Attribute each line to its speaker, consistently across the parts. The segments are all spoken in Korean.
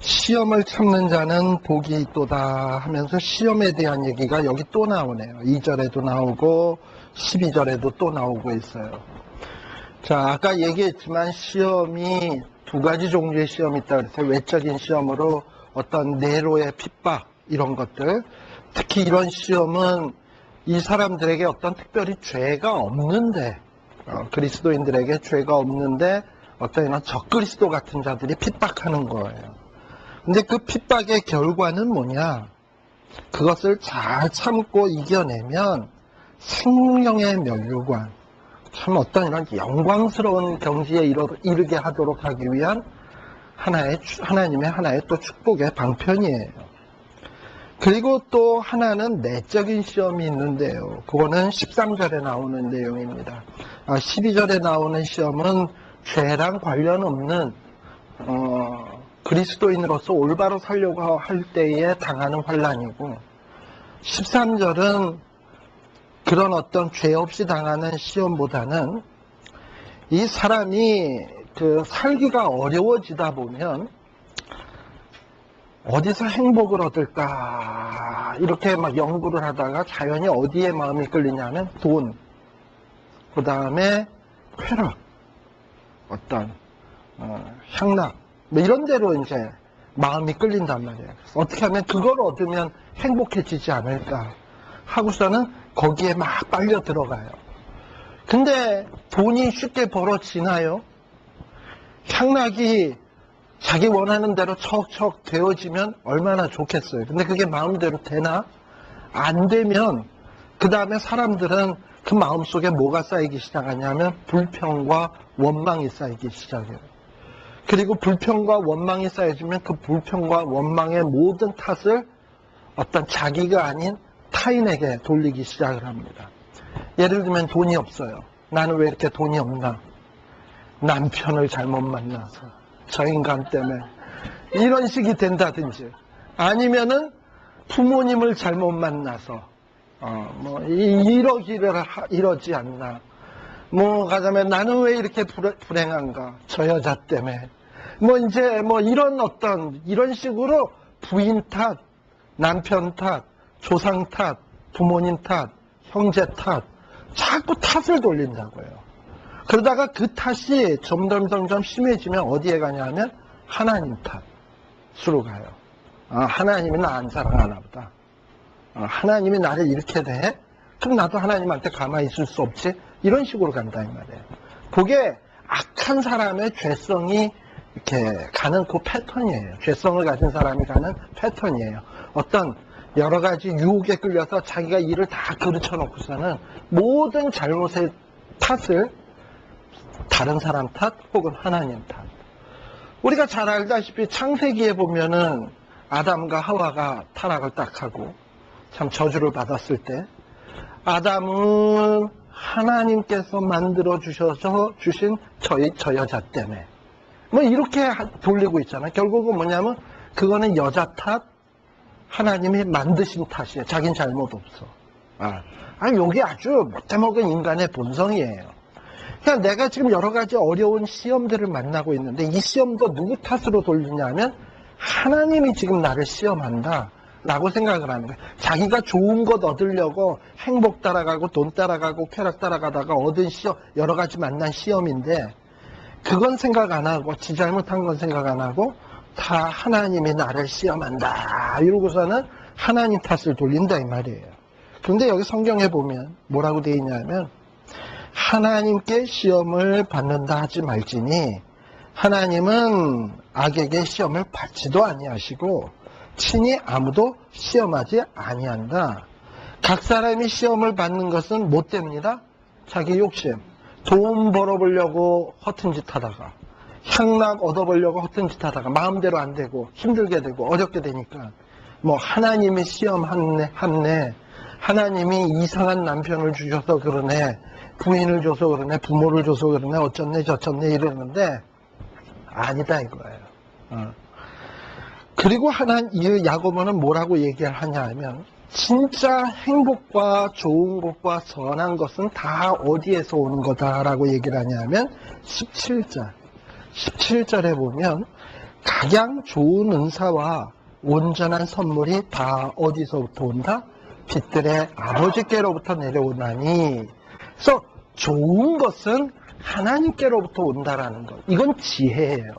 Speaker 1: 시험을 참는 자는 복이 있도다 하면서 시험에 대한 얘기가 여기 또 나오네요. 2절에도 나오고 12절에도 또 나오고 있어요. 자, 아까 얘기했지만 시험이 두 가지 종류의 시험이 있다고 그랬어요. 외적인 시험으로 어떤 내로의 핍박 이런 것들, 특히 이런 시험은 이 사람들에게 어떤 특별히 죄가 없는데, 그리스도인들에게 죄가 없는데 어떤 이런 적그리스도 같은 자들이 핍박하는 거예요. 근데 그 핍박의 결과는 뭐냐? 그것을 잘 참고 이겨내면 생명의 면류관, 참 어떤 이런 영광스러운 경지에 이르게 하도록 하기 위한 하나님의 하나의 또 축복의 방편이에요. 그리고 또 하나는 내적인 시험이 있는데요. 그거는 13절에 나오는 내용입니다. 12절에 나오는 시험은 죄랑 관련 없는 그리스도인으로서 올바로 살려고 할 때에 당하는 환난이고, 13절은 그런 어떤 죄 없이 당하는 시험보다는 이 사람이 살기가 어려워지다 보면 어디서 행복을 얻을까 이렇게 막 연구를 하다가 자연히 어디에 마음이 끌리냐면 돈, 그 다음에 쾌락, 어떤 향락 뭐 이런 데로 이제 마음이 끌린단 말이에요. 그래서 어떻게 하면 그걸 얻으면 행복해지지 않을까 하고서는 거기에 막 빨려 들어가요. 근데 돈이 쉽게 벌어지나요? 향락이 자기 원하는 대로 척척 되어지면 얼마나 좋겠어요. 근데 그게 마음대로 되나? 안 되면 그 다음에 사람들은 그 마음속에 뭐가 쌓이기 시작하냐면 불평과 원망이 쌓이기 시작해요. 그리고 불평과 원망이 쌓여지면 그 불평과 원망의 모든 탓을 어떤 자기가 아닌 타인에게 돌리기 시작을 합니다. 예를 들면 돈이 없어요. 나는 왜 이렇게 돈이 없나? 남편을 잘못 만나서, 저 인간 때문에, 이런 식이 된다든지, 아니면은 부모님을 잘못 만나서 이러지 않나, 가자면 나는 왜 이렇게 불행한가, 저 여자 때문에, 이런 식으로 부인 탓, 남편 탓, 조상 탓, 부모님 탓, 형제 탓, 자꾸 탓을 돌린다고요. 그러다가 그 탓이 점점 심해지면 어디에 가냐 하면 하나님 탓으로 가요. 하나님이 나 안 사랑하나 보다. 하나님이 나를 이렇게 대? 그럼 나도 하나님한테 가만히 있을 수 없지? 이런 식으로 간다 이 말이에요. 그게 악한 사람의 죄성이 이렇게 가는 그 패턴이에요. 죄성을 가진 사람이 가는 패턴이에요. 어떤 여러 가지 유혹에 끌려서 자기가 일을 다 그르쳐 놓고서는 모든 잘못의 탓을 다른 사람 탓 혹은 하나님 탓. 우리가 잘 알다시피 창세기에 보면은 아담과 하와가 타락을 딱 하고 참 저주를 받았을 때 아담은 하나님께서 만들어 주셔서 주신 저 여자 때문에 이렇게 돌리고 있잖아요. 결국은 뭐냐면 그거는 여자 탓, 하나님이 만드신 탓이에요. 자긴 잘못 없어. 요게 아주 못해먹은 인간의 본성이에요. 그러니까 내가 지금 여러 가지 어려운 시험들을 만나고 있는데 이 시험도 누구 탓으로 돌리냐면 하나님이 지금 나를 시험한다 라고 생각을 하는 거예요. 자기가 좋은 것 얻으려고 행복 따라가고 돈 따라가고 쾌락 따라가다가 얻은 시험, 여러 가지 만난 시험인데 그건 생각 안 하고 지 잘못한 건 생각 안 하고 다 하나님이 나를 시험한다 이러고서는 하나님 탓을 돌린다 이 말이에요. 그런데 여기 성경에 보면 뭐라고 되어 있냐면 하나님께 시험을 받는다 하지 말지니 하나님은 악에게 시험을 받지도 아니하시고 친히 아무도 시험하지 아니한다. 각 사람이 시험을 받는 것은 뭐 때문이다? 자기 욕심, 돈 벌어보려고 허튼 짓 하다가 향락 얻어보려고 허튼 짓 하다가 마음대로 안 되고 힘들게 되고 어렵게 되니까 하나님이 시험하네, 하나님이 이상한 남편을 주셔서 그러네, 부인을 줘서 그러네, 부모를 줘서 그러네, 어쩌네 저쩌네 이러는데 아니다 이거예요. 그리고 이 야고보는 뭐라고 얘기를 하냐 하면 진짜 행복과 좋은 것과 선한 것은 다 어디에서 오는 거다라고 얘기를 하냐 하면 17절에 보면 가장 좋은 은사와 온전한 선물이 다 어디서부터 온다? 빛들의 아버지께로부터 내려오나니. 그래서 좋은 것은 하나님께로부터 온다라는 것. 이건 지혜예요.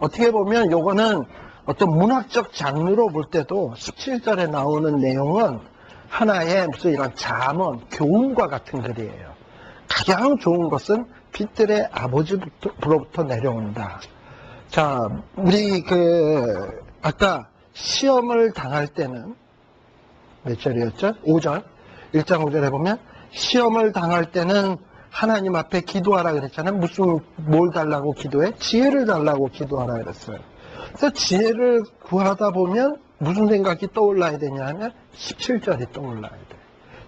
Speaker 1: 어떻게 보면 요거는 어떤 문학적 장르로 볼 때도 17절에 나오는 내용은 하나의 무슨 이런 잠언, 교훈과 같은 글이에요. 가장 좋은 것은 빛들의 아버지로부터 내려온다. 자, 우리 아까 시험을 당할 때는 몇 절이었죠? 5절. 1장 5절에 보면 시험을 당할 때는 하나님 앞에 기도하라 그랬잖아요. 뭘 달라고 기도해? 지혜를 달라고 기도하라 그랬어요. 그래서 지혜를 구하다 보면 무슨 생각이 떠올라야 되냐 하면 17절이 떠올라야 돼.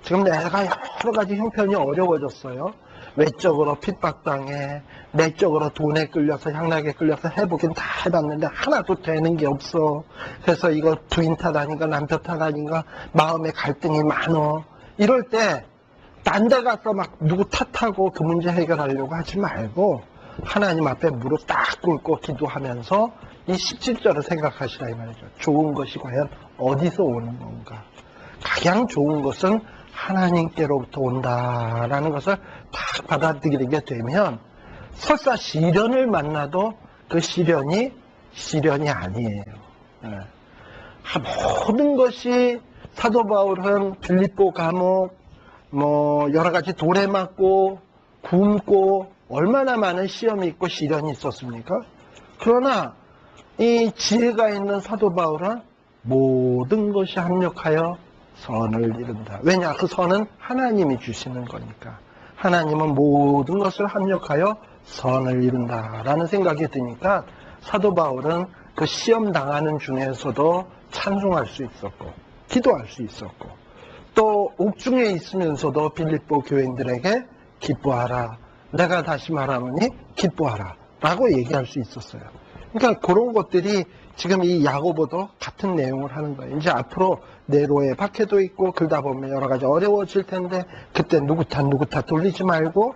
Speaker 1: 지금 내가 여러 가지 형편이 어려워졌어요. 외적으로 핍박당해, 내적으로 돈에 끌려서, 향락에 끌려서 해보긴 다 해봤는데 하나도 되는 게 없어. 그래서 이거 부인 탓아닌가 남편 탓아닌가 마음에 갈등이 많어. 이럴 때 딴 데 가서 막 누구 탓하고 그 문제 해결하려고 하지 말고 하나님 앞에 무릎 딱 꿇고 기도하면서 이 17절을 생각하시라 이 말이죠. 좋은 것이 과연 어디서 오는 건가? 가장 좋은 것은 하나님께로부터 온다라는 것을 딱 받아들이게 되면 설사 시련을 만나도 그 시련이 아니에요. 모든 것이 사도 바울은 빌립보 감옥 여러 가지 돌에 맞고 굶고 얼마나 많은 시험이 있고 시련이 있었습니까? 그러나 이 지혜가 있는 사도 바울은 모든 것이 합력하여 선을 이룬다. 왜냐? 그 선은 하나님이 주시는 거니까. 하나님은 모든 것을 합력하여 선을 이룬다라는 생각이 드니까 사도 바울은 그 시험 당하는 중에서도 찬송할 수 있었고 기도할 수 있었고 또 옥중에 있으면서도 빌립보 교인들에게 기뻐하라. 내가 다시 말하노니 기뻐하라 라고 얘기할 수 있었어요. 그러니까 그런 것들이 지금 이 야고보도 같은 내용을 하는 거예요. 이제 앞으로 네로의 박해도 있고 그러다 보면 여러 가지 어려워질 텐데 그때 누구 탓 돌리지 말고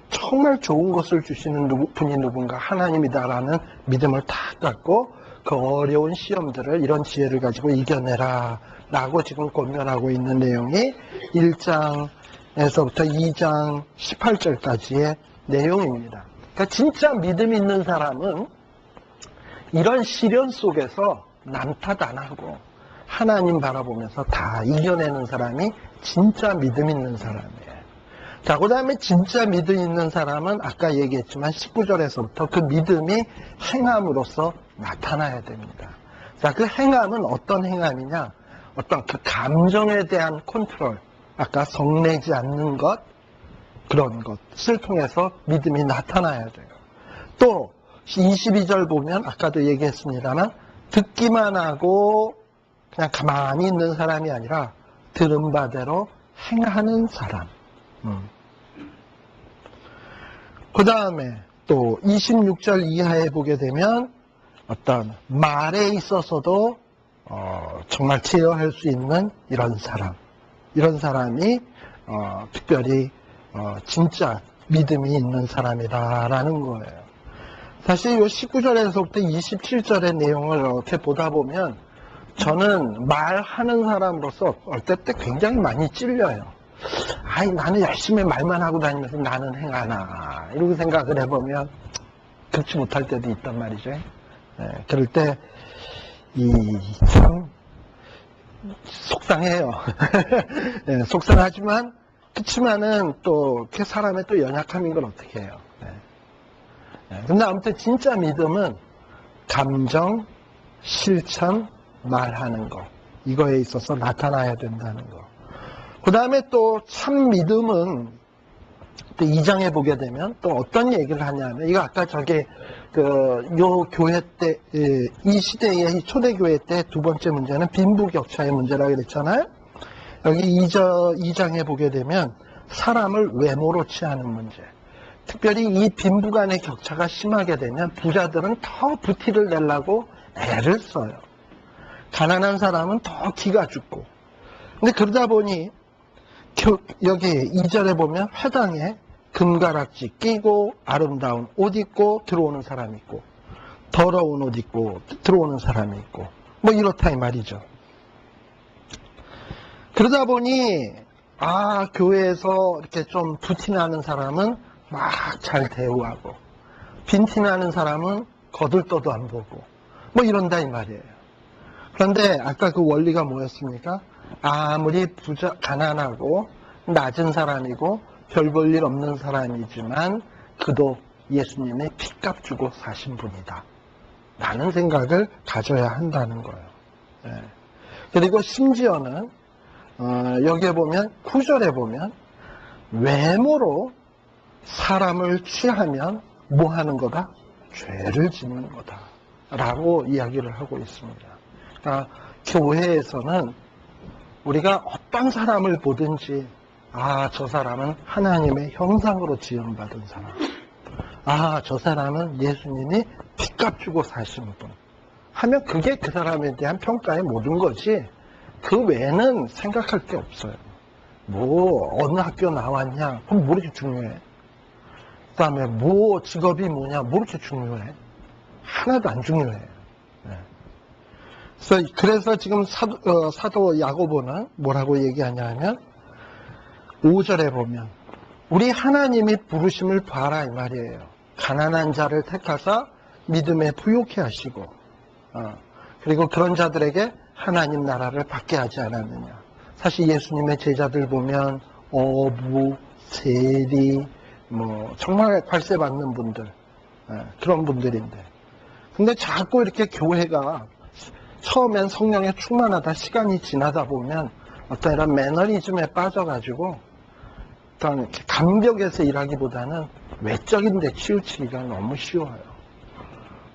Speaker 1: 정말 좋은 것을 주시는 분이 누군가 하나님이다라는 믿음을 탁 갖고 그 어려운 시험들을 이런 지혜를 가지고 이겨내라 라고 지금 권면하고 있는 내용이 1장에서부터 2장 18절까지의 내용입니다. 그러니까 진짜 믿음 있는 사람은 이런 시련 속에서 남 탓 안 하고 하나님 바라보면서 다 이겨내는 사람이 진짜 믿음 있는 사람이에요. 자, 그 다음에 진짜 믿음 있는 사람은 아까 얘기했지만 19절에서부터 그 믿음이 행함으로써 나타나야 됩니다. 자, 그 행함은 어떤 행함이냐? 어떤 그 감정에 대한 컨트롤, 아까 성내지 않는 것, 그런 것을 통해서 믿음이 나타나야 돼요. 또 22절 보면 아까도 얘기했습니다만 듣기만 하고 그냥 가만히 있는 사람이 아니라 들은 바대로 행하는 사람. 그 다음에 또 26절 이하에 보게 되면 어떤 말에 있어서도 정말 제어할 수 있는 이런 사람이 특별히 진짜 믿음이 있는 사람이다라는 거예요. 사실 이 19절에서부터 27절의 내용을 이렇게 보다 보면 저는 말하는 사람으로서 어떨 때 굉장히 많이 찔려요. 나는 열심히 말만 하고 다니면서 나는 행하나 이렇게 생각을 해보면 그렇지 못할 때도 있단 말이죠. 그럴 때 참 속상해요. 속상하지만 그렇지만은 또 그 사람의 또 연약함인 걸 어떻게 해요. 근데 아무튼 진짜 믿음은 감정, 실천, 말하는 거 이거에 있어서 나타나야 된다는 거. 그 다음에 또 참 믿음은 또 2장에 보게 되면 또 어떤 얘기를 하냐면 이거 아까 요 교회 때 이 시대의 초대교회 때 두 번째 문제는 빈부격차의 문제라고 그랬잖아요. 여기 2장에 보게 되면 사람을 외모로 취하는 문제. 특별히 이 빈부 간의 격차가 심하게 되면 부자들은 더 부티를 내려고 애를 써요. 가난한 사람은 더 기가 죽고. 근데 그러다 보니 여기 2절에 보면 회당에 금가락지 끼고 아름다운 옷 입고 들어오는 사람이 있고 더러운 옷 입고 들어오는 사람이 있고 뭐 이렇다 이 말이죠. 그러다 보니 교회에서 이렇게 좀 부티나는 사람은 막 잘 대우하고 빈티나는 사람은 거들떠도 안 보고 뭐 이런다 이 말이에요. 그런데 아까 그 원리가 뭐였습니까? 아무리 가난하고 낮은 사람이고 별 볼 일 없는 사람이지만 그도 예수님의 핏값 주고 사신 분이다 라는 생각을 가져야 한다는 거예요. 네. 그리고 심지어는 여기에 보면 9절에 보면 외모로 사람을 취하면 뭐 하는 거다? 죄를 짓는 거다 라고 이야기를 하고 있습니다. 그러니까 교회에서는 우리가 어떤 사람을 보든지 저 사람은 하나님의 형상으로 지음받은 사람, 저 사람은 예수님이 핏값 주고 사신 분 하면 그게 그 사람에 대한 평가의 모든 거지 그 외에는 생각할 게 없어요. 뭐 어느 학교 나왔냐 그럼 뭐 이렇게 중요해. 그 다음에 뭐 직업이 뭐냐 뭐 이렇게 중요해. 하나도 안 중요해요. 네. 그래서 지금 사도 야고보는 뭐라고 얘기하냐면 5절에 보면 우리 하나님이 부르심을 봐라 이 말이에요. 가난한 자를 택하사 믿음에 부요케 하시고 그리고 그런 자들에게 하나님 나라를 받게 하지 않았느냐. 사실 예수님의 제자들 보면 어부, 세리 뭐 정말 관세 받는 분들 그런 분들인데 근데 자꾸 이렇게 교회가 처음엔 성령에 충만하다 시간이 지나다 보면 어떤 이런 매너리즘에 빠져가지고 어떤 감격에서 일하기보다는 외적인 데 치우치기가 너무 쉬워요.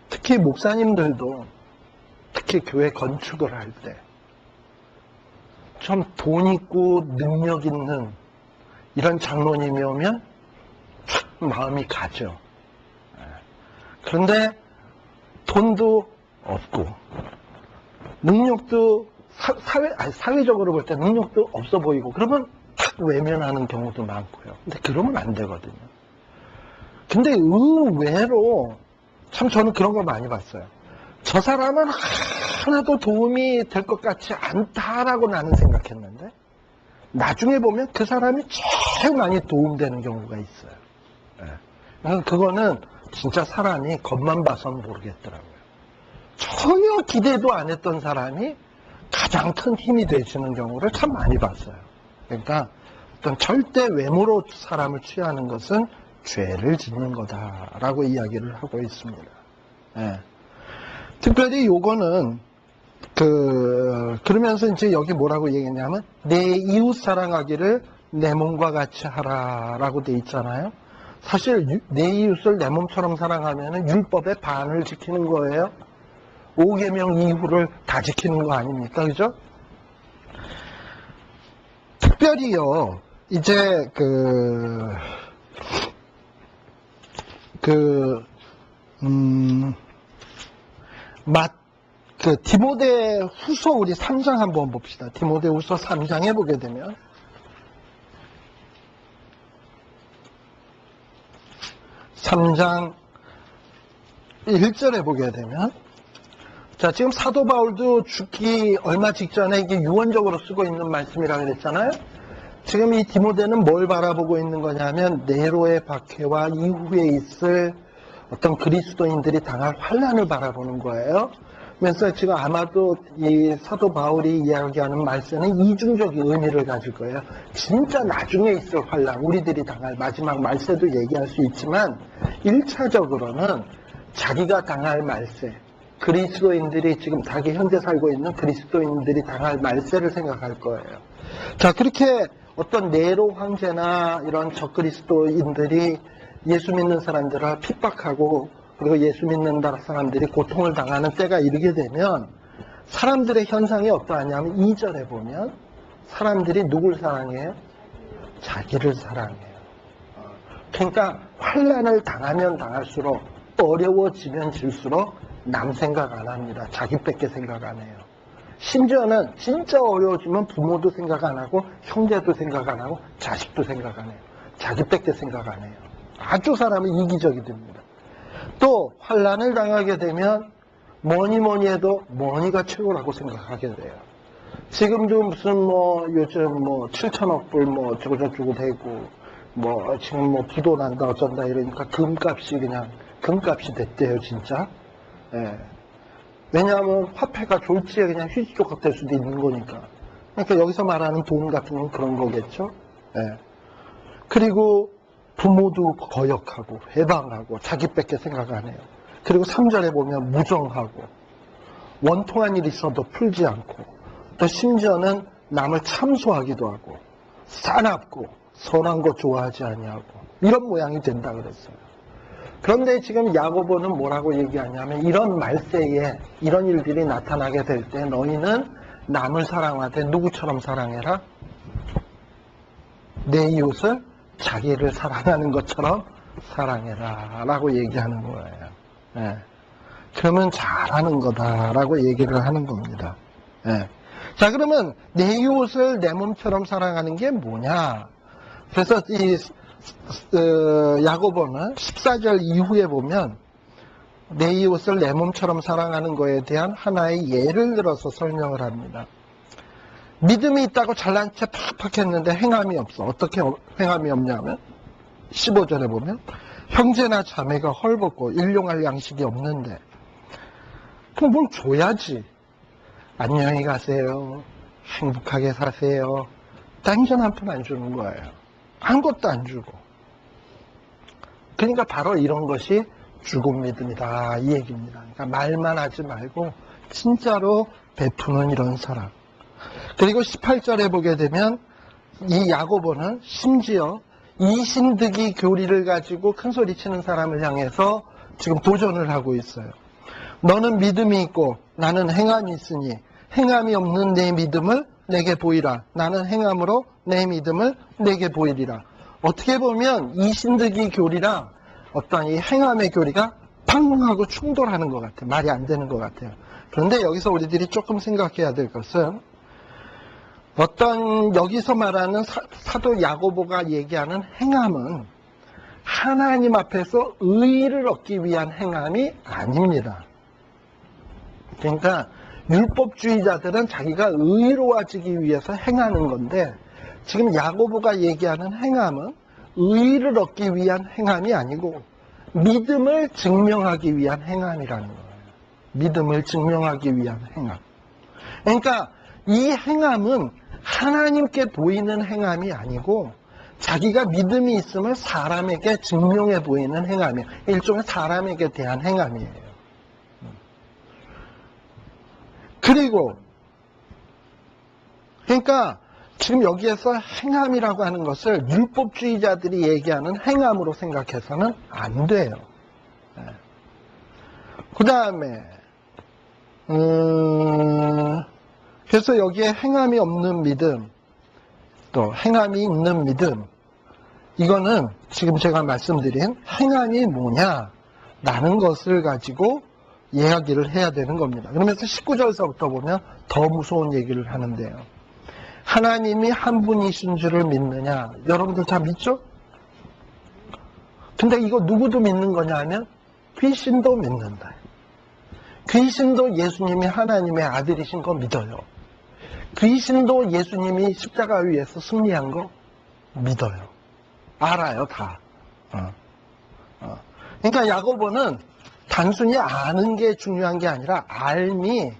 Speaker 1: 특히 목사님들도 특히 교회 건축을 할 때 좀 돈 있고 능력 있는 이런 장로님이 오면 마음이 가죠. 그런데 돈도 없고 능력도 사회적으로 볼 때 능력도 없어 보이고 그러면 탁 외면하는 경우도 많고요. 근데 그러면 안 되거든요. 근데 의외로 참 저는 그런 걸 많이 봤어요. 저 사람은 하나도 도움이 될 것 같지 않다라고 나는 생각했는데 나중에 보면 그 사람이 제일 많이 도움되는 경우가 있어요. 그거는 진짜 사람이 겉만 봐서는 모르겠더라고요. 전혀 기대도 안 했던 사람이 가장 큰 힘이 되시는 경우를 참 많이 봤어요. 그러니까 어떤 절대 외모로 사람을 취하는 것은 죄를 짓는 거다라고 이야기를 하고 있습니다. 특별히 요거는 그러면서 이제 여기 뭐라고 얘기했냐면 내 이웃 사랑하기를 내 몸과 같이 하라라고 돼 있잖아요. 사실 내 이웃을 내 몸처럼 사랑하면 율법의 반을 지키는 거예요. 5계명 이후를 다 지키는 거 아닙니까? 그죠? 특별히요, 이제 디모데 후서 우리 3장 한번 봅시다. 디모데 후서 3장에 보게 되면, 3장 1절에 보게 되면, 자, 지금 사도 바울도 죽기 얼마 직전에 이게 유언적으로 쓰고 있는 말씀이라고 그랬잖아요. 지금 이 디모데는 뭘 바라보고 있는 거냐면, 네로의 박해와 이후에 있을 어떤 그리스도인들이 당할 환난을 바라보는 거예요. 그래서 지금 아마도 이 사도 바울이 이야기하는 말씀은 이중적인 의미를 가질 거예요. 진짜 나중에 있을 환난, 우리들이 당할 마지막 말세도 얘기할 수 있지만 1차적으로는 자기가 당할 말세, 그리스도인들이 지금 자기 현재 살고 있는 그리스도인들이 당할 말세를 생각할 거예요. 자, 그렇게 어떤 네로 황제나 이런 적그리스도인들이 예수 믿는 사람들을 핍박하고 그리고 예수 믿는 사람들이 고통을 당하는 때가 이르게 되면 사람들의 현상이 어떠하냐면 2절에 보면 사람들이 누굴 사랑해요? 자기를 사랑해요. 그러니까 환난을 당하면 당할수록 어려워지면 질수록 남 생각 안 합니다. 자기밖에 생각 안 해요. 심지어는 진짜 어려워지면 부모도 생각 안 하고 형제도 생각 안 하고 자식도 생각 안 해요. 자기밖에 생각 안 해요. 아주 사람이 이기적이 됩니다. 또 환난을 당하게 되면 뭐니 뭐니 해도 뭐니가 최고라고 생각하게 돼요. 지금도 무슨 뭐 요즘 뭐 7천억 불 뭐 어쩌고 저쩌고 되고 뭐 지금 뭐 부도 난다 어쩐다 이러니까 금값이 그냥 금값이 됐대요 진짜. 예. 왜냐하면 화폐가 졸지에 그냥 휴지조각 될 수도 있는 거니까. 그러니까 여기서 말하는 돈 같은 건 그런 거겠죠. 예. 그리고 부모도 거역하고 해방하고 자기밖에 생각 안 해요. 그리고 3절에 보면 무정하고 원통한 일이 있어도 풀지 않고 또 심지어는 남을 참소하기도 하고 싸납고 선한 것 좋아하지 아니하고 이런 모양이 된다 그랬어요. 그런데 지금 야고보는 뭐라고 얘기하냐면 이런 말세에 이런 일들이 나타나게 될 때 너희는 남을 사랑하되 누구처럼 사랑해라? 내 이웃을 자기를 사랑하는 것처럼 사랑해라 라고 얘기하는 거예요. 예. 그러면 잘하는 거다라고 얘기를 하는 겁니다. 예. 자, 그러면 내 이웃을 내 몸처럼 사랑하는 게 뭐냐? 그래서 이 야고보는 14절 이후에 보면 내 이웃을 내 몸처럼 사랑하는 거에 대한 하나의 예를 들어서 설명을 합니다. 믿음이 있다고 잘난 체 팍팍 했는데 행함이 없어. 어떻게 행함이 없냐면 15절에 보면 형제나 자매가 헐벗고 일용할 양식이 없는데 그럼 뭘 줘야지. 안녕히 가세요. 행복하게 사세요. 땡전 한 푼 안 주는 거예요. 아무것도 안 주고. 그러니까 바로 이런 것이 죽은 믿음이다 이 얘기입니다. 그러니까 말만 하지 말고 진짜로 베푸는 이런 사람. 그리고 18절에 보게 되면 이 야고보는 심지어 이신득이 교리를 가지고 큰소리치는 사람을 향해서 지금 도전을 하고 있어요. 너는 믿음이 있고 나는 행함이 있으니 행함이 없는 내 믿음을 내게 보이라. 나는 행함으로 내 믿음을 내게 보이리라. 어떻게 보면 이신득이 교리랑 어떤 이 행함의 교리가 팡하고 충돌하는 것 같아요. 말이 안 되는 것 같아요. 그런데 여기서 우리들이 조금 생각해야 될 것은 어떤 여기서 말하는 사도 야고보가 얘기하는 행함은 하나님 앞에서 의의를 얻기 위한 행함이 아닙니다. 그러니까 율법주의자들은 자기가 의로워지기 위해서 행하는 건데 지금 야고보가 얘기하는 행함은 의의를 얻기 위한 행함이 아니고 믿음을 증명하기 위한 행함이라는 거예요. 믿음을 증명하기 위한 행함. 그러니까 이 행함은 하나님께 보이는 행함이 아니고 자기가 믿음이 있음을 사람에게 증명해 보이는 행함이에요. 일종의 사람에게 대한 행함이에요. 그리고 그러니까 지금 여기에서 행함이라고 하는 것을 율법주의자들이 얘기하는 행함으로 생각해서는 안 돼요. 그 다음에 그래서 여기에 행함이 없는 믿음, 또 행함이 있는 믿음, 이거는 지금 제가 말씀드린 행함이 뭐냐라는 것을 가지고 이야기를 해야 되는 겁니다. 그러면서 19절서부터 보면 더 무서운 얘기를 하는데요. 하나님이 한 분이신 줄을 믿느냐? 여러분들 다 믿죠? 근데 이거 누구도 믿는 거냐 하면 귀신도 믿는다. 귀신도 예수님이 하나님의 아들이신 거 믿어요. 귀신도 예수님이 십자가 위에서 승리한 거 믿어요. 알아요, 다. 그러니까 야고보는 단순히 아는 게 중요한 게 아니라 알미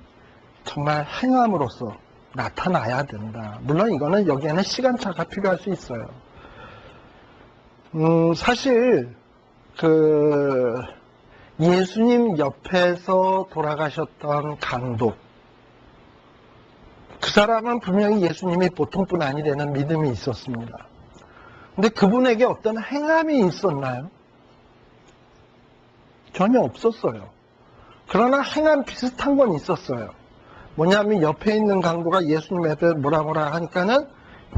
Speaker 1: 정말 행함으로써 나타나야 된다. 물론 이거는 여기에는 시간차가 필요할 수 있어요. 사실 예수님 옆에서 돌아가셨던 강도, 그 사람은 분명히 예수님이 보통뿐 아니라는 믿음이 있었습니다. 근데 그분에게 어떤 행함이 있었나요? 전혀 없었어요. 그러나 행함 비슷한 건 있었어요. 뭐냐면 옆에 있는 강도가 예수님 앞에 뭐라 하니까는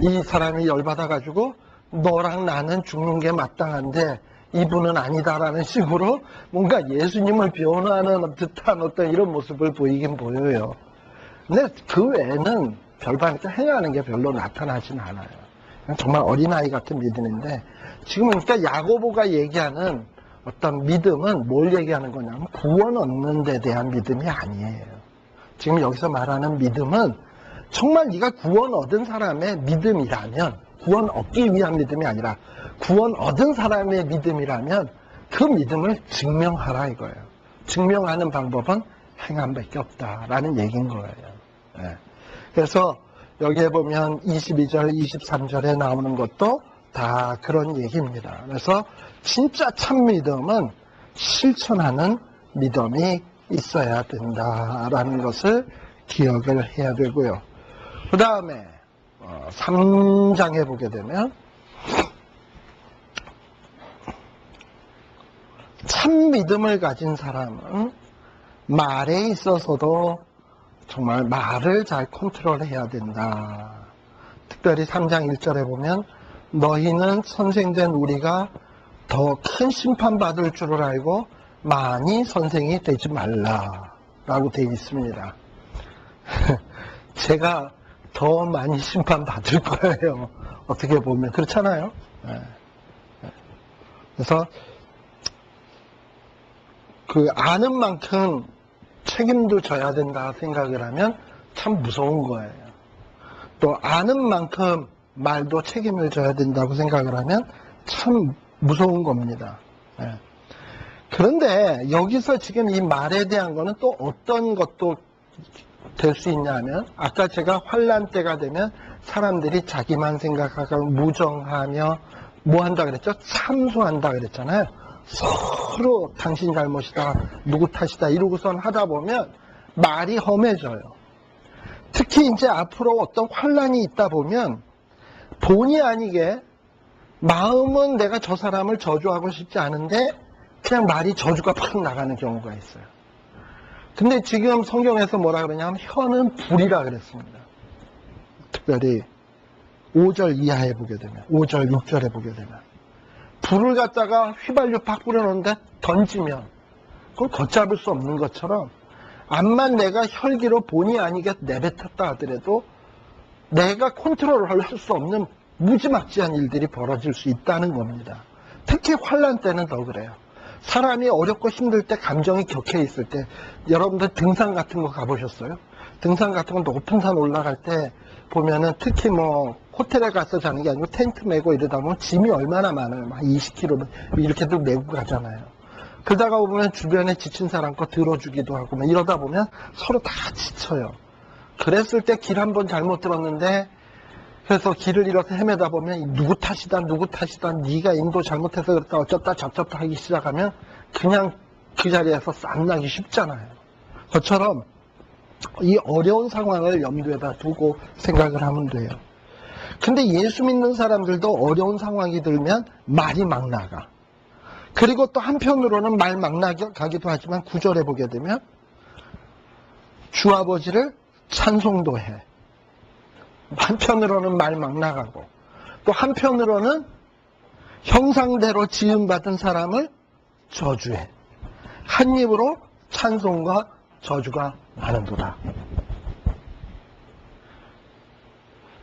Speaker 1: 이 사람이 열받아가지고 너랑 나는 죽는 게 마땅한데 이분은 아니다라는 식으로 뭔가 예수님을 변호하는 듯한 어떤 이런 모습을 보이긴 보여요. 근데 그 외에는 별반에서 행하는 게 별로 나타나진 않아요. 정말 어린아이 같은 믿음인데 지금 그러니까 야고보가 얘기하는 어떤 믿음은 뭘 얘기하는 거냐면 구원 얻는 데 대한 믿음이 아니에요. 지금 여기서 말하는 믿음은 정말 네가 구원 얻은 사람의 믿음이라면, 구원 얻기 위한 믿음이 아니라 구원 얻은 사람의 믿음이라면 그 믿음을 증명하라 이거예요. 증명하는 방법은 행함밖에 없다라는 얘기인 거예요. 네. 그래서 여기에 보면 22절, 23절에 나오는 것도 다 그런 얘기입니다. 그래서 진짜 참 믿음은 실천하는 믿음이 있어야 된다라는 것을 기억을 해야 되고요. 그 다음에 3장에 보게 되면 참 믿음을 가진 사람은 말에 있어서도 정말 말을 잘 컨트롤해야 된다. 특별히 3장 1절에 보면 너희는 선생된 우리가 더 큰 심판받을 줄을 알고 많이 선생이 되지 말라 라고 되어 있습니다. 제가 더 많이 심판받을 거예요. 어떻게 보면 그렇잖아요. 그래서 그 아는 만큼 책임도 져야 된다 생각을 하면 참 무서운 거예요. 또 아는 만큼 말도 책임을 져야 된다고 생각을 하면 참 무서운 겁니다. 그런데 여기서 지금 이 말에 대한 거는 또 어떤 것도 될 수 있냐면, 아까 제가 환난 때가 되면 사람들이 자기만 생각하고 무정하며 뭐 한다 그랬죠? 참소한다 그랬잖아요. 서로 당신 잘못이다, 누구 탓이다 이러고선 하다 보면 말이 험해져요. 특히 이제 앞으로 어떤 환난이 있다 보면 본의 아니게 마음은 내가 저 사람을 저주하고 싶지 않은데 그냥 말이 저주가 팍 나가는 경우가 있어요. 근데 지금 성경에서 뭐라 그러냐면 혀는 불이라 그랬습니다. 특별히 5절 이하에 보게 되면, 5절 6절에 보게 되면 불을 갖다가 휘발유 팍 뿌려놓는데 던지면 그건 걷잡을 수 없는 것처럼, 암만 내가 혈기로 본의 아니게 내뱉었다 하더라도 내가 컨트롤을 할 수 없는 무지막지한 일들이 벌어질 수 있다는 겁니다. 특히 환난 때는 더 그래요. 사람이 어렵고 힘들 때, 감정이 격해 있을 때, 여러분들 등산 같은 거 가보셨어요? 등산 같은 거 높은 산 올라갈 때 보면은, 특히 뭐 호텔에 가서 자는 게 아니고 텐트 메고 이러다 보면 짐이 얼마나 많아요. 막 20kg 이렇게도 메고 가잖아요. 그러다가 보면 주변에 지친 사람 거 들어주기도 하고 막 이러다 보면 서로 다 지쳐요. 그랬을 때 길 한 번 잘못 들었는데, 그래서 길을 잃어서 헤매다 보면 누구 탓이다 네가 인도 잘못해서 그랬다 어쩌다 저쩌다 하기 시작하면 그냥 그 자리에서 쌈나기 쉽잖아요. 그처럼 이 어려운 상황을 염두에다 두고 생각을 하면 돼요. 근데 예수 믿는 사람들도 어려운 상황이 들면 말이 막 나가. 그리고 또 한편으로는 말 막 나가기도 하지만 9절에 보게 되면 주 아버지를 찬송도 해. 한편으로는 말 막 나가고, 또 한편으로는 형상대로 지음받은 사람을 저주해. 한 입으로 찬송과 저주가 나는도다.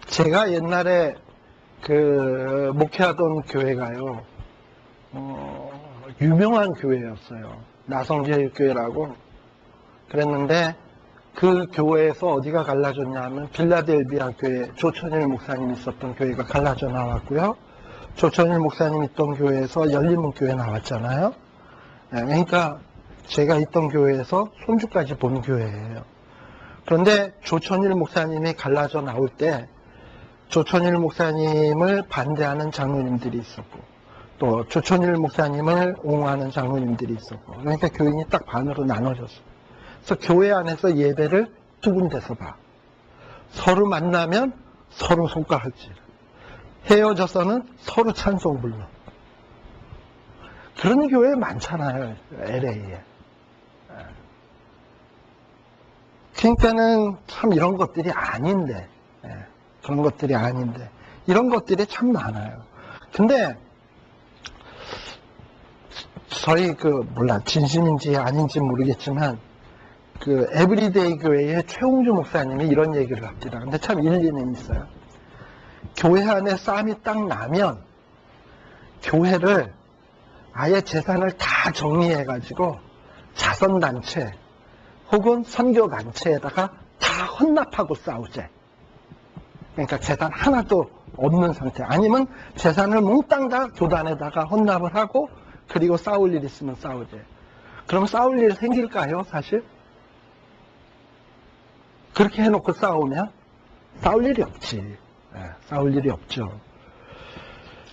Speaker 1: 제가 옛날에 그 목회하던 교회가요, 유명한 교회였어요. 나성제일교회라고. 그랬는데 그 교회에서 어디가 갈라졌냐면 빌라델비아 교회, 조천일 목사님 있었던 교회가 갈라져 나왔고요. 조천일 목사님 있던 교회에서 열린문교회 나왔잖아요. 그러니까 제가 있던 교회에서 손주까지 본 교회예요. 그런데 조천일 목사님이 갈라져 나올 때 조천일 목사님을 반대하는 장로님들이 있었고, 또 조천일 목사님을 옹호하는 장로님들이 있었고, 그러니까 교인이 딱 반으로 나눠졌어요. 그래서 교회 안에서 예배를 두 군데서 봐. 서로 만나면 서로 손가락질, 헤어져서는 서로 찬송 불러. 그런 교회 많잖아요, LA에. 그러니까는 참 이런 것들이 아닌데, 그런 것들이 아닌데, 이런 것들이 참 많아요. 근데 저희 진심인지 아닌지 모르겠지만 그 에브리데이 교회의 최홍주 목사님이 이런 얘기를 합니다. 근데 참 일리는 있어요. 교회 안에 싸움이 딱 나면 교회를 아예 재산을 다 정리해가지고 자선단체 혹은 선교단체에다가 다 헌납하고 싸우재. 그러니까 재산 하나도 없는 상태. 아니면 재산을 몽땅 다 교단에다가 헌납을 하고 그리고 싸울 일 있으면 싸우재. 그럼 싸울 일 생길까요, 사실? 그렇게 해놓고 싸우면 싸울 일이 없지. 싸울 일이 없죠.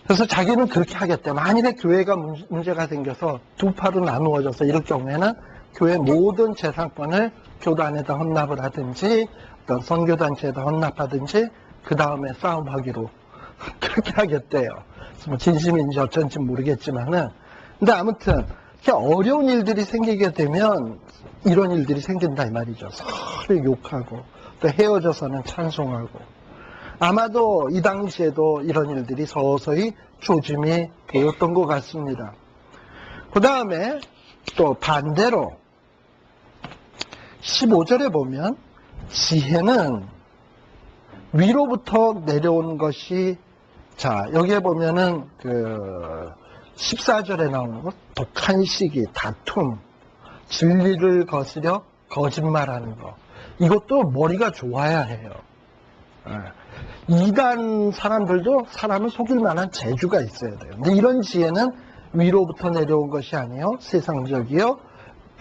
Speaker 1: 그래서 자기는 그렇게 하겠대. 만일에 교회가 문제가 생겨서 두 파로 나누어져서 이럴 경우에는 교회 모든 재산권을 교단에다 헌납을 하든지 어떤 선교단체에다 헌납하든지 그 다음에 싸움하기로 그렇게 하겠대요. 뭐 진심인지 어쩐지 모르겠지만은 근데 아무튼 어려운 일들이 생기게 되면 이런 일들이 생긴다 이 말이죠. 서로 욕하고 또 헤어져서는 찬송하고 아마도 이 당시에도 이런 일들이 서서히 조짐이 되었던 것 같습니다. 그 다음에 또 반대로 15절에 보면 지혜는 위로부터 내려온 것이 자 여기에 보면은 그 14절에 나오는 것 독한 시기, 다툼, 진리를 거스려 거짓말하는 것 이것도 머리가 좋아야 해요. 이단 사람들도 사람을 속일 만한 재주가 있어야 돼요. 근데 이런 지혜는 위로부터 내려온 것이 아니요 세상적이요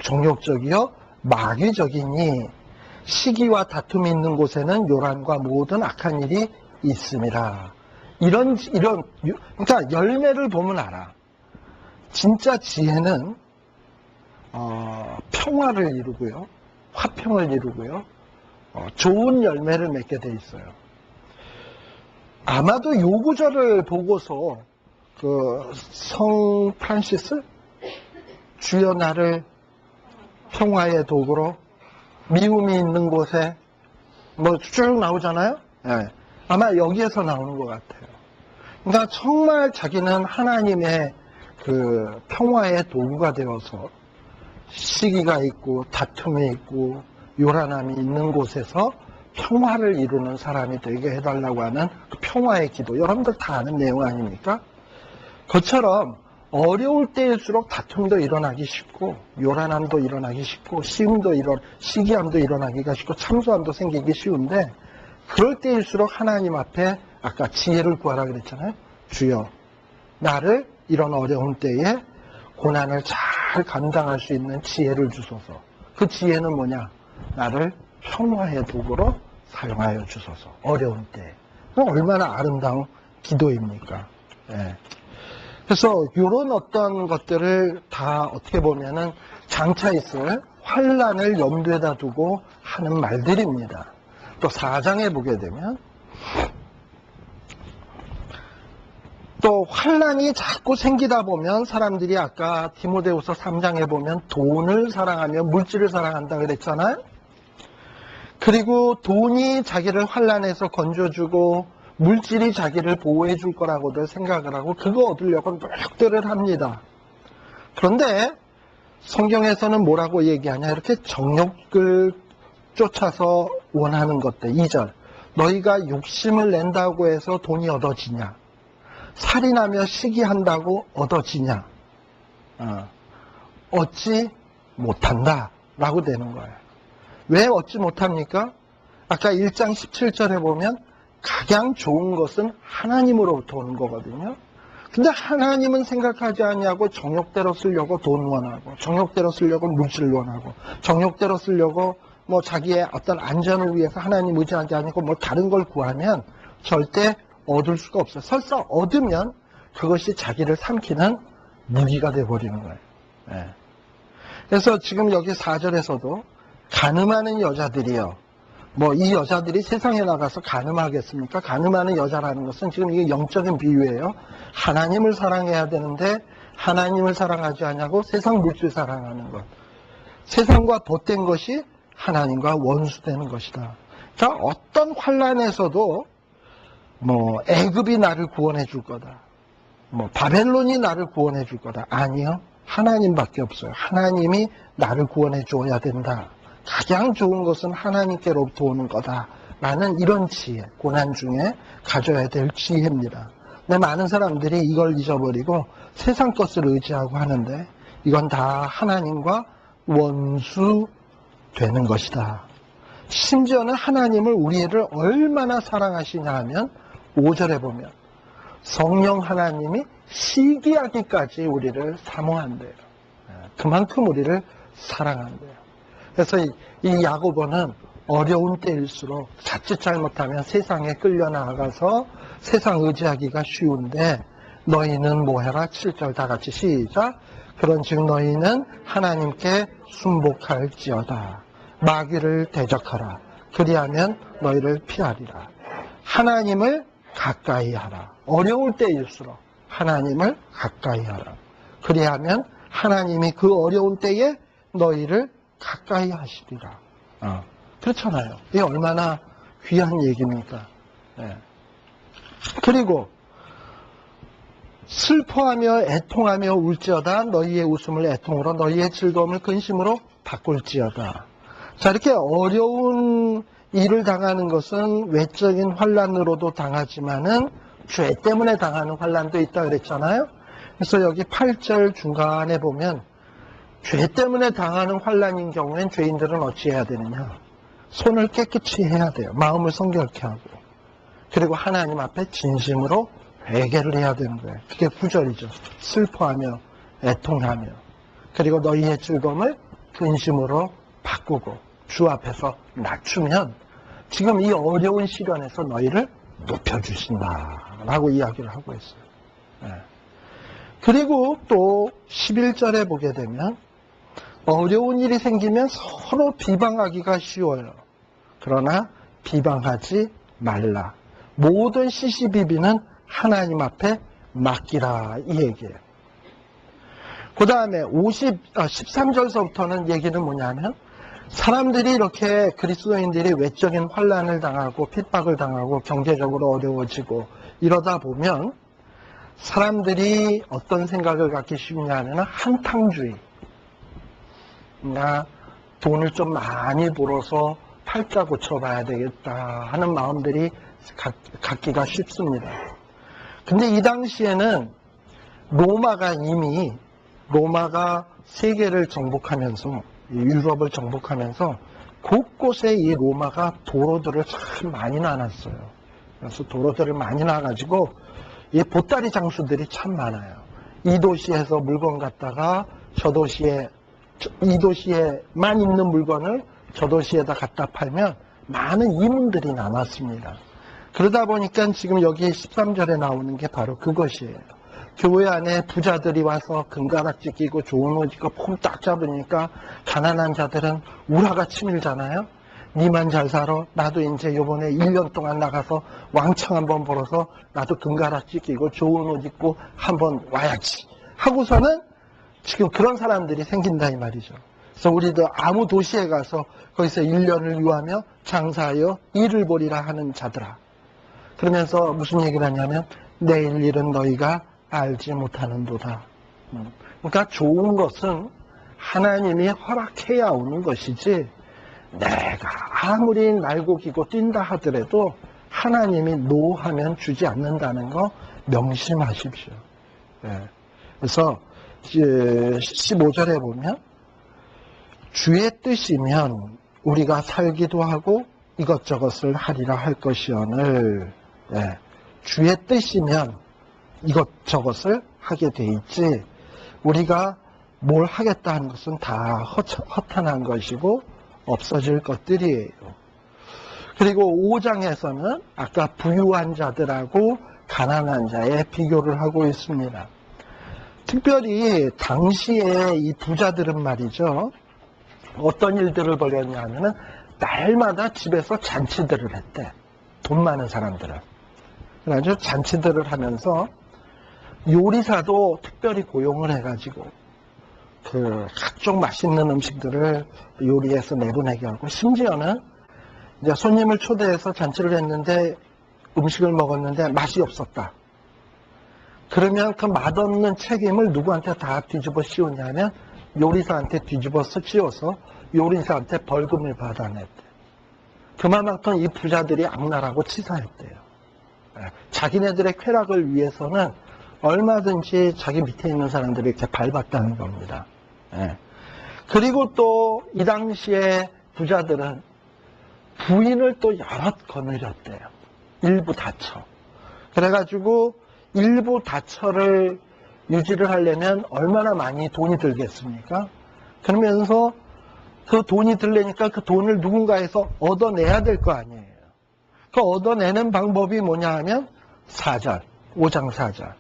Speaker 1: 정욕적이요 마귀적이니 시기와 다툼이 있는 곳에는 요란과 모든 악한 일이 있습니다. 그러니까 열매를 보면 알아. 진짜 지혜는 평화를 이루고요, 화평을 이루고요, 좋은 열매를 맺게 돼 있어요. 아마도 요 구절을 보고서 그 성 프란시스 주여 나를 평화의 도구로 미움이 있는 곳에 뭐 쭉 나오잖아요. 네. 아마 여기에서 나오는 것 같아요. 그러니까 정말 자기는 하나님의 그 평화의 도구가 되어서 시기가 있고 다툼이 있고 요란함이 있는 곳에서 평화를 이루는 사람이 되게 해달라고 하는 그 평화의 기도. 여러분들 다 아는 내용 아닙니까? 그처럼 어려울 때일수록 다툼도 일어나기 쉽고 요란함도 일어나기 쉽고 시기함도 일어나기가 쉽고 참소함도 생기기 쉬운데 그럴 때일수록 하나님 앞에 아까 지혜를 구하라 그랬잖아요. 주여 나를 이런 어려운 때에 고난을 잘 감당할 수 있는 지혜를 주소서. 그 지혜는 뭐냐? 나를 평화의 도구로 사용하여 주소서. 어려운 때. 얼마나 아름다운 기도입니까? 예. 그래서 이런 어떤 것들을 다 어떻게 보면은 장차 있을 환란을 염두에다 두고 하는 말들입니다. 또 4장에 보게 되면 또 환란이 자꾸 생기다 보면 사람들이 아까 디모데후서 3장에 보면 돈을 사랑하며 물질을 사랑한다 그랬잖아요. 그리고 돈이 자기를 환란에서 건져주고 물질이 자기를 보호해 줄 거라고들 생각을 하고 그거 얻으려고 노력들을 합니다. 그런데 성경에서는 뭐라고 얘기하냐? 이렇게 정욕을 쫓아서 원하는 것들. 2절 너희가 욕심을 낸다고 해서 돈이 얻어지냐? 살인하며 시기한다고 얻어지냐? 얻지 못한다 라고 되는 거예요. 왜 얻지 못합니까? 아까 1장 17절에 보면 가장 좋은 것은 하나님으로부터 오는 거거든요. 근데 하나님은 생각하지 않냐고 정욕대로 쓰려고 돈 원하고 정욕대로 쓰려고 물질 원하고 정욕대로 쓰려고 뭐 자기의 어떤 안전을 위해서 하나님 의지하지 않고 뭐 다른 걸 구하면 절대 얻을 수가 없어요. 설사 얻으면 그것이 자기를 삼키는 무기가 되어버리는 거예요. 네. 그래서 지금 여기 4절에서도 간음하는 여자들이요. 뭐 이 여자들이 세상에 나가서 간음하겠습니까? 간음하는 여자라는 것은 지금 이게 영적인 비유예요. 하나님을 사랑해야 되는데 하나님을 사랑하지 않냐고 세상 물질 사랑하는 것. 세상과 덧댄 것이 하나님과 원수되는 것이다. 자, 어떤 환란에서도 뭐 애굽이 나를 구원해 줄 거다. 뭐 바벨론이 나를 구원해 줄 거다. 아니요. 하나님밖에 없어요. 하나님이 나를 구원해 줘야 된다. 가장 좋은 것은 하나님께로부터 오는 거다라는 이런 지혜, 고난 중에 가져야 될 지혜입니다. 근데 많은 사람들이 이걸 잊어버리고 세상 것을 의지하고 하는데 이건 다 하나님과 원수 되는 것이다. 심지어는 하나님을 우리를 얼마나 사랑하시냐 하면 5절에 보면 성령 하나님이 시기하기까지 우리를 사모한대요. 그만큼 우리를 사랑한대요. 그래서 이 야고보는 어려운 때일수록 자칫 잘못하면 세상에 끌려나가서 세상 의지하기가 쉬운데 너희는 뭐해라? 7절 다 같이 시작. 그런즉 너희는 하나님께 순복할지어다. 마귀를 대적하라. 그리하면 너희를 피하리라. 하나님을 가까이 하라. 어려울 때일수록 하나님을 가까이 하라. 그리하면 하나님이 그 어려운 때에 너희를 가까이 하시리라. 그렇잖아요. 이게 얼마나 귀한 얘기입니까? 네. 그리고 슬퍼하며 애통하며 울지어다. 너희의 웃음을 애통으로 너희의 즐거움을 근심으로 바꿀지어다. 자, 이렇게 어려운 일을 당하는 것은 외적인 환난으로도 당하지만은 죄 때문에 당하는 환난도 있다 그랬잖아요. 그래서 여기 8절 중간에 보면 죄 때문에 당하는 환난인 경우엔 죄인들은 어찌해야 되느냐? 손을 깨끗이 해야 돼요. 마음을 성결케 하고. 그리고 하나님 앞에 진심으로 회개를 해야 되는 거예요. 그게 9절이죠. 슬퍼하며 애통하며 그리고 너희의 즐거움을 근심으로 바꾸고 주 앞에서 낮추면 지금 이 어려운 시련에서 너희를 높여주신다라고 이야기를 하고 있어요. 네. 그리고 또 11절에 보게 되면 어려운 일이 생기면 서로 비방하기가 쉬워요. 그러나 비방하지 말라. 모든 시시비비는 하나님 앞에 맡기라 이 얘기예요. 그 다음에 13절서부터는 얘기는 뭐냐면 사람들이 이렇게 그리스도인들이 외적인 환난을 당하고 핍박을 당하고 경제적으로 어려워지고 이러다 보면 사람들이 어떤 생각을 갖기 쉽냐면 한탕주의. 나 돈을 좀 많이 벌어서 팔자 고쳐봐야 되겠다 하는 마음들이 갖기가 쉽습니다. 근데 이 당시에는 로마가 세계를 정복하면서 유럽을 정복하면서 곳곳에 이 로마가 도로들을 참 많이 놔놨어요. 그래서 도로들을 많이 놔가지고 이 보따리 장수들이 참 많아요. 이 도시에서 물건 갖다가 이 도시에만 있는 물건을 저 도시에다 갖다 팔면 많은 이문들이 남았습니다. 그러다 보니까 지금 여기 13절에 나오는 게 바로 그것이에요. 교회 안에 부자들이 와서 금가락지 끼고 좋은 옷 입고 폼 딱 잡으니까 가난한 자들은 우라가 치밀잖아요. 니만 잘 살아. 나도 이제 요번에 1년 동안 나가서 왕창 한번 벌어서 나도 금가락지 끼고 좋은 옷 입고 한번 와야지 하고서는 지금 그런 사람들이 생긴다 이 말이죠. 그래서 우리도 아무 도시에 가서 거기서 1년을 유하며 장사하여 일을 벌이라 하는 자들아. 그러면서 무슨 얘기를 하냐면 내일 일은 너희가 알지 못하는도다. 그러니까 좋은 것은 하나님이 허락해야 오는 것이지 내가 아무리 날고 기고 뛴다 하더라도 하나님이 노하면 주지 않는다는 거 명심하십시오. 네. 그래서 15절에 보면 주의 뜻이면 우리가 살기도 하고 이것저것을 하리라 할 것이오늘. 네. 주의 뜻이면 이것저것을 하게 돼 있지 우리가 뭘 하겠다 하는 것은 다 허탄한 것이고 없어질 것들이에요. 그리고 5장에서는 아까 부유한 자들하고 가난한 자의 비교를 하고 있습니다. 특별히 당시에 이 부자들은 말이죠. 어떤 일들을 벌였냐면은 날마다 집에서 잔치들을 했대. 돈 많은 사람들은. 그래가지고 잔치들을 하면서 요리사도 특별히 고용을 해가지고 그 각종 맛있는 음식들을 요리해서 내보내게 하고 심지어는 이제 손님을 초대해서 잔치를 했는데 음식을 먹었는데 맛이 없었다. 그러면 그 맛없는 책임을 누구한테 다 뒤집어 씌우냐면 요리사한테 뒤집어 씌워서 요리사한테 벌금을 받아냈대. 그만큼 이 부자들이 악랄하고 치사했대요. 자기네들의 쾌락을 위해서는 얼마든지 자기 밑에 있는 사람들을 이렇게 밟았다는 겁니다. 그리고 또 이 당시에 부자들은 부인을 또 여럿 거느렸대요. 일부 다처. 그래가지고 일부 다처를 유지를 하려면 얼마나 많이 돈이 들겠습니까? 그러면서 그 돈이 들려니까 그 돈을 누군가에서 얻어내야 될 거 아니에요. 그 얻어내는 방법이 뭐냐 하면 4절, 5장 4절.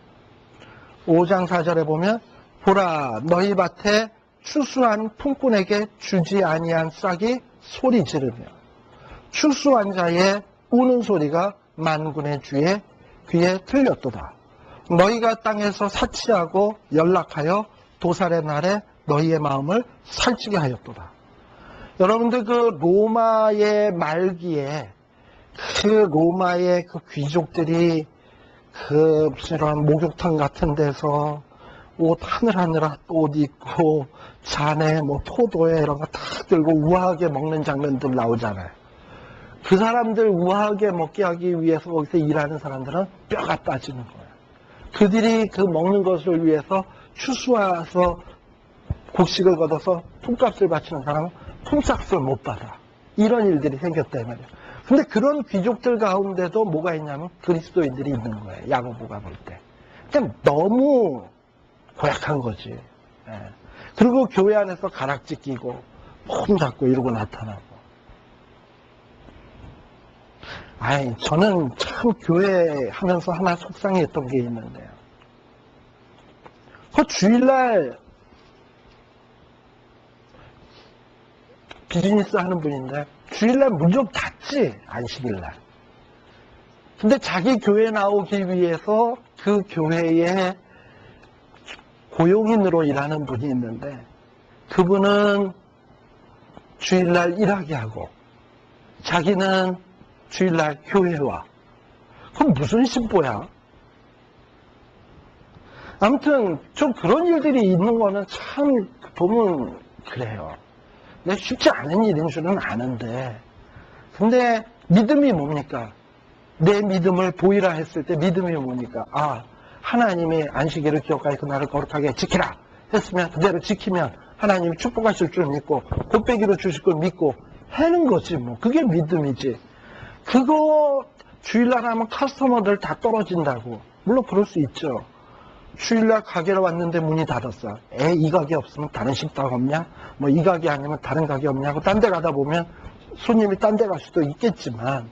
Speaker 1: 5장 4절에 보면 보라 너희 밭에 추수한 품꾼에게 주지 아니한 싹이 소리 지르며 추수한 자의 우는 소리가 만군의 주의 귀에 들렸도다. 너희가 땅에서 사치하고 연락하여 도살의 날에 너희의 마음을 살찌게 하였도다. 여러분들 그 로마의 말기에 그 로마의 그 귀족들이 그 무슨 이런 목욕탕 같은 데서 옷 하늘하늘 옷 입고 잔에 뭐 포도에 이런 거 다 들고 우아하게 먹는 장면들 나오잖아요. 그 사람들 우아하게 먹게 하기 위해서 거기서 일하는 사람들은 뼈가 빠지는 거예요. 그들이 그 먹는 것을 위해서 추수해서 곡식을 걷어서 품값을 바치는 사람은 품삯을 못 받아. 이런 일들이 생겼다 이 말이에요. 근데 그런 귀족들 가운데도 뭐가 있냐면 그리스도인들이 있는 거예요. 야고보가 볼 때. 그냥 너무 고약한 거지. 그리고 교회 안에서 가락지 끼고 폼 잡고 이러고 나타나고. 저는 참 교회 하면서 하나 속상했던 게 있는데요. 그 주일날 비즈니스 하는 분인데 주일날 문 좀 닫지, 안식일날. 근데 자기 교회 나오기 위해서 그 교회에 고용인으로 일하는 분이 있는데 그분은 주일날 일하게 하고 자기는 주일날 교회에 와. 그럼 무슨 신보야? 아무튼 좀 그런 일들이 있는 거는 참 보면 그래요. 근데 쉽지 않은 일인 줄은 아는데 근데 믿음이 뭡니까? 내 믿음을 보이라 했을 때 믿음이 뭡니까? 하나님이 안식일을 기억하여 그날을 거룩하게 지키라 했으면 그대로 지키면 하나님이 축복하실 줄 믿고 곱빼기로 주실 걸 믿고 하는 거지 뭐. 그게 믿음이지. 그거 주일날 하면 커스터머들 다 떨어진다고. 물론 그럴 수 있죠. 주일날 가게를 왔는데 문이 닫았어. 이 가게 없으면 다른 식당 없냐? 뭐 이 가게 아니면 다른 가게 없냐고 딴 데 가다 보면 손님이 딴 데 갈 수도 있겠지만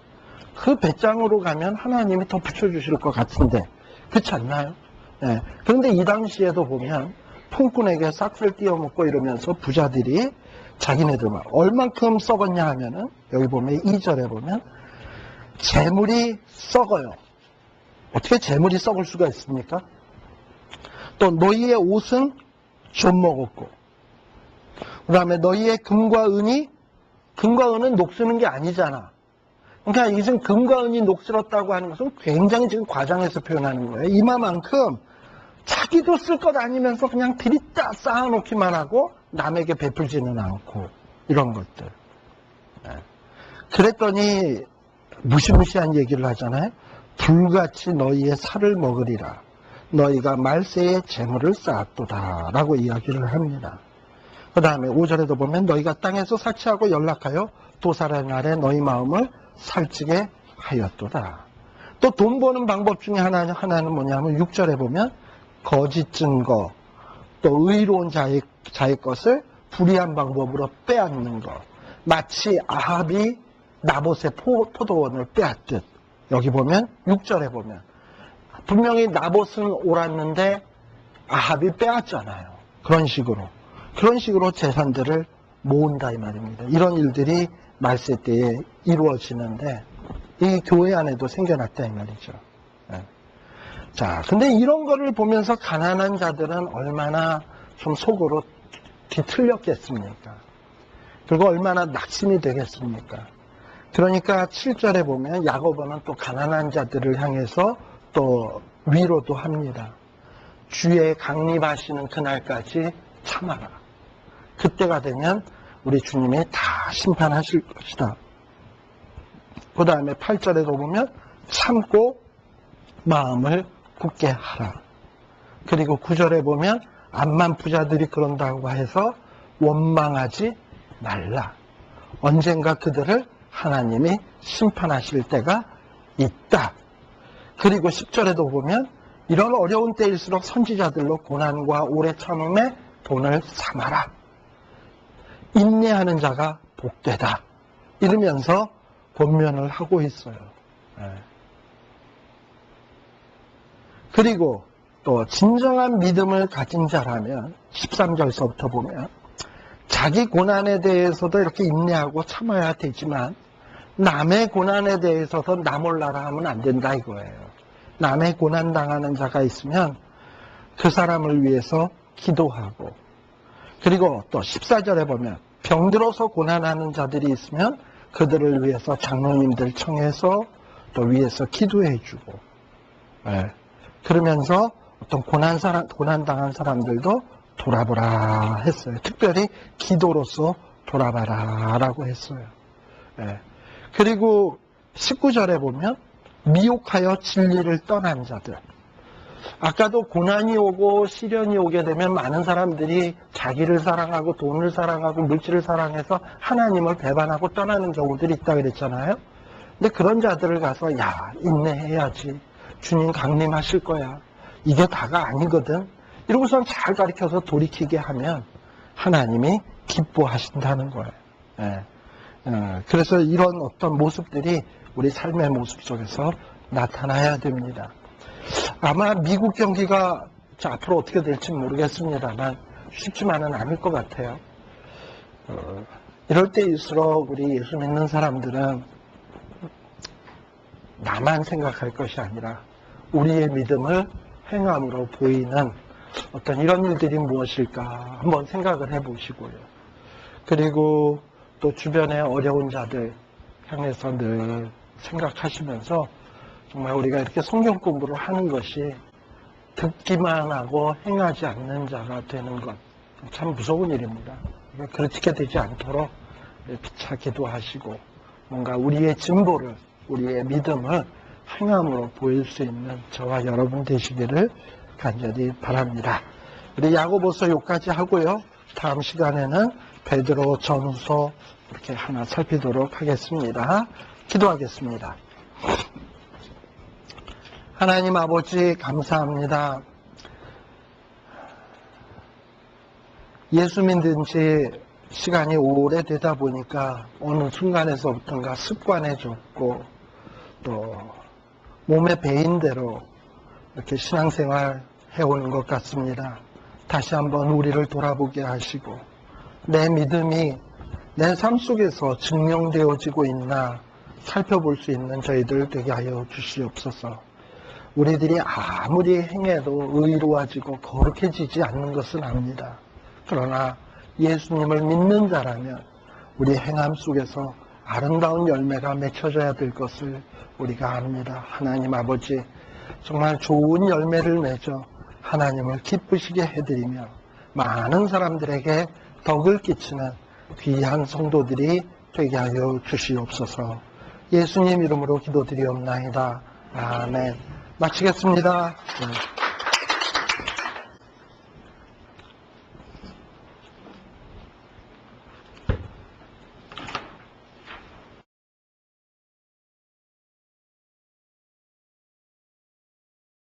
Speaker 1: 그 배짱으로 가면 하나님이 더 붙여주실 것 같은데 그렇지 않나요? 그런데 이 당시에도 보면 품꾼에게 싹을 띄워먹고 이러면서 부자들이 자기네들만 얼만큼 썩었냐 하면은 여기 보면 2절에 보면 재물이 썩어요. 어떻게 재물이 썩을 수가 있습니까? 또 너희의 옷은 좀 먹었고 그 다음에 너희의 금과 은은 녹쓰는 게 아니잖아. 그러니까 이 지금 금과 은이 녹슬었다고 하는 것은 굉장히 지금 과장해서 표현하는 거예요. 이만큼 자기도 쓸 것 아니면서 그냥 들이다 쌓아놓기만 하고 남에게 베풀지는 않고 이런 것들. 그랬더니 무시무시한 얘기를 하잖아요. 불같이 너희의 살을 먹으리라. 너희가 말세에 재물을 쌓았도다 라고 이야기를 합니다. 그 다음에 5절에도 보면 너희가 땅에서 사치하고 연락하여 도살의 날에 너희 마음을 살찌게 하였도다. 또 돈 버는 방법 중에 하나는 뭐냐면 6절에 보면 거짓 증거, 또 의로운 자의 것을 불의한 방법으로 빼앗는 것. 마치 아합이 나봇의 포도원을 빼앗듯. 여기 보면 6절에 보면 분명히 나봇은 옳았는데 아합이 빼앗잖아요. 그런 식으로 재산들을 모은다 이 말입니다. 이런 일들이 말세 때에 이루어지는데 이 교회 안에도 생겨났다 이 말이죠. 자, 근데 이런 거를 보면서 가난한 자들은 얼마나 좀 속으로 뒤틀렸겠습니까? 그리고 얼마나 낙심이 되겠습니까? 그러니까 7절에 보면 야고보는 또 가난한 자들을 향해서 또 위로도 합니다. 주의 강림하시는 그날까지 참아라. 그때가 되면 우리 주님이 다 심판하실 것이다. 그 다음에 8절에도 보면 참고 마음을 굳게 하라. 그리고 9절에 보면 암만 부자들이 그런다고 해서 원망하지 말라. 언젠가 그들을 하나님이 심판하실 때가 있다. 그리고 10절에도 보면 이런 어려운 때일수록 선지자들로 고난과 오래 참음에 돈을 삼아라. 인내하는 자가 복되다. 이러면서 권면을 하고 있어요. 그리고 또 진정한 믿음을 가진 자라면 13절서부터 보면 자기 고난에 대해서도 이렇게 인내하고 참아야 되지만 남의 고난에 대해서도 나 몰라라 하면 안 된다 이거예요. 남의 고난 당하는 자가 있으면 그 사람을 위해서 기도하고, 그리고 또 14절에 보면 병들어서 고난하는 자들이 있으면 그들을 위해서 장로님들 청해서 또 위해서 기도해 주고, 그러면서 어떤 고난 당한 사람들도 돌아보라 했어요. 특별히 기도로서 돌아봐라 라고 했어요. 그리고 19절에 보면 미혹하여 진리를 떠난 자들. 아까도 고난이 오고 시련이 오게 되면 많은 사람들이 자기를 사랑하고 돈을 사랑하고 물질을 사랑해서 하나님을 배반하고 떠나는 경우들이 있다 그랬잖아요. 근데 그런 자들을 가서 야, 인내해야지. 주님 강림하실 거야. 이게 다가 아니거든. 이러고선 잘 가르쳐서 돌이키게 하면 하나님이 기뻐하신다는 거예요. 그래서 이런 어떤 모습들이 우리 삶의 모습 속에서 나타나야 됩니다. 아마 미국 경기가 앞으로 어떻게 될지 모르겠습니다만 쉽지만은 않을 것 같아요. 이럴 때일수록 우리 예수 믿는 사람들은 나만 생각할 것이 아니라 우리의 믿음을 행함으로 보이는 어떤 이런 일들이 무엇일까 한번 생각을 해보시고요. 그리고 또 주변의 어려운 자들 향해서 늘 생각하시면서 정말 우리가 이렇게 성경 공부를 하는 것이 듣기만 하고 행하지 않는 자가 되는 것 참 무서운 일입니다. 그렇게 되지 않도록 피차 기도하시고 뭔가 우리의 진보를, 우리의 믿음을 행함으로 보일 수 있는 저와 여러분 되시기를 간절히 바랍니다. 우리 야고보서 여기까지 하고요. 다음 시간에는 베드로 전후서 이렇게 하나 살피도록 하겠습니다. 기도하겠습니다. 하나님 아버지 감사합니다. 예수 믿은 지 시간이 오래되다 보니까 어느 순간에서부터인가 습관해졌고 또 몸에 배인 대로 이렇게 신앙생활 해오는 것 같습니다. 다시 한번 우리를 돌아보게 하시고 내 믿음이 내 삶 속에서 증명되어지고 있나 살펴볼 수 있는 저희들 되게 하여 주시옵소서. 우리들이 아무리 행해도 의로워지고 거룩해지지 않는 것은 압니다. 그러나 예수님을 믿는 자라면 우리 행함 속에서 아름다운 열매가 맺혀져야 될 것을 우리가 압니다. 하나님 아버지, 정말 좋은 열매를 맺어 하나님을 기쁘시게 해드리며 많은 사람들에게 덕을 끼치는 귀한 성도들이 되게 하여 주시옵소서. 예수님 이름으로 기도드리옵나이다. 아멘. 마치겠습니다.